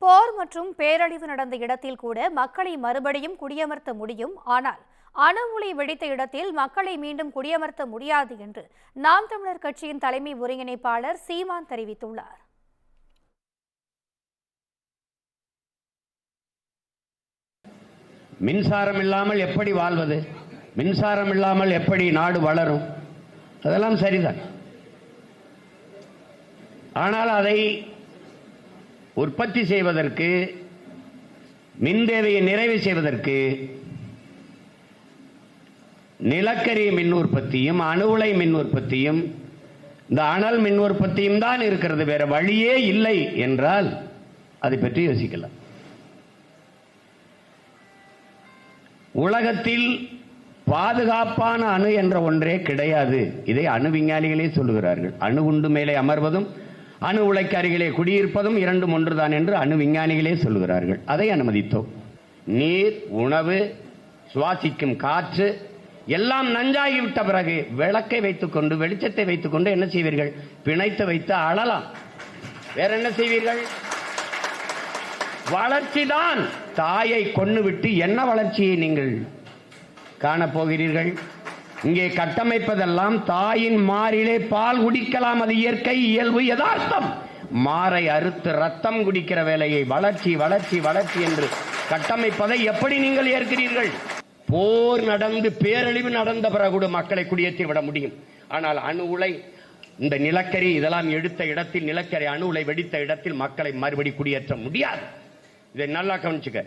போர் மற்றும் பேரழிவு நடந்த இடத்தில் கூட மக்களை மறுபடியும் குடியமர்த்த முடியும். ஆனால் அணு உலை வெடித்த இடத்தில் மக்களை மீண்டும் குடியமர்த்த முடியாது என்று நாம் தமிழர் கட்சியின் தலைமை ஒருங்கிணைப்பாளர் சீமான் தெரிவித்துள்ளார். மின்சாரம் இல்லாமல் எப்படி வாழ்வது, மின்சாரம் இல்லாமல் எப்படி நாடு வளரும், அதெல்லாம் சரிதான். ஆனால் அதை உற்பத்தி செய்வதற்கு, மின் தேவையை நிறைவு செய்வதற்கு நிலக்கரி மின் உற்பத்தியும் அணு உலை மின் உற்பத்தியும் இந்த அனல் மின் உற்பத்தியும் தான் இருக்கிறது. வேற வழியே இல்லை என்றால் அதை பற்றி யோசிக்கலாம். உலகத்தில் பாதுகாப்பான அணு என்ற ஒன்றே கிடையாது. இதை அணு விஞ்ஞானிகளே சொல்லுகிறார்கள். அணு குண்டு மேலே அமர்வதும் அணு உலைக்கு அருகிலே குடியிருப்பதும் இரண்டும் ஒன்றுதான் என்று அணு விஞ்ஞானிகளே சொல்லுகிறார்கள். அதை அனுமதித்தோம். நீர், உணவு, சுவாசிக்கும் காற்று எல்லாம் நஞ்சாகிவிட்ட பிறகு விளக்கை வைத்துக்கொண்டு, வெளிச்சத்தை வைத்துக்கொண்டு என்ன செய்வீர்கள்? பிணைத்து வைத்து அழலாம். வேற என்ன செய்வீர்கள்? வளர்ச்சிதான். தாயை கொன்னுவிட்டு என்ன வளர்ச்சியை நீங்கள் காணப்போகிறீர்கள்? இங்கே கட்டமைப்பதெல்லாம் தாயின் மாறிலே பால் குடிக்கலாம், அது இயற்கை, இயல்பு, யதார்த்தம். மாறை அறுத்து ரத்தம் குடிக்கிற வேலையை வளர்ச்சி வளர்ச்சி வளர்ச்சி என்று கட்டமைப்பதை எப்படி நீங்கள் ஏற்கிறீர்கள்? போர் நடந்து பேரழிவு நடந்த பிறகு கூட மக்களை குடியேற்றி விட முடியும். ஆனால் அணு உலை, இந்த நிலக்கரி இதெல்லாம் எடுத்த இடத்தில், நிலக்கரி அணு உலை வெடித்த இடத்தில் மக்களை மறுபடி குடியேற்ற முடியாது. இதை நல்லா கவனிச்சுக்க.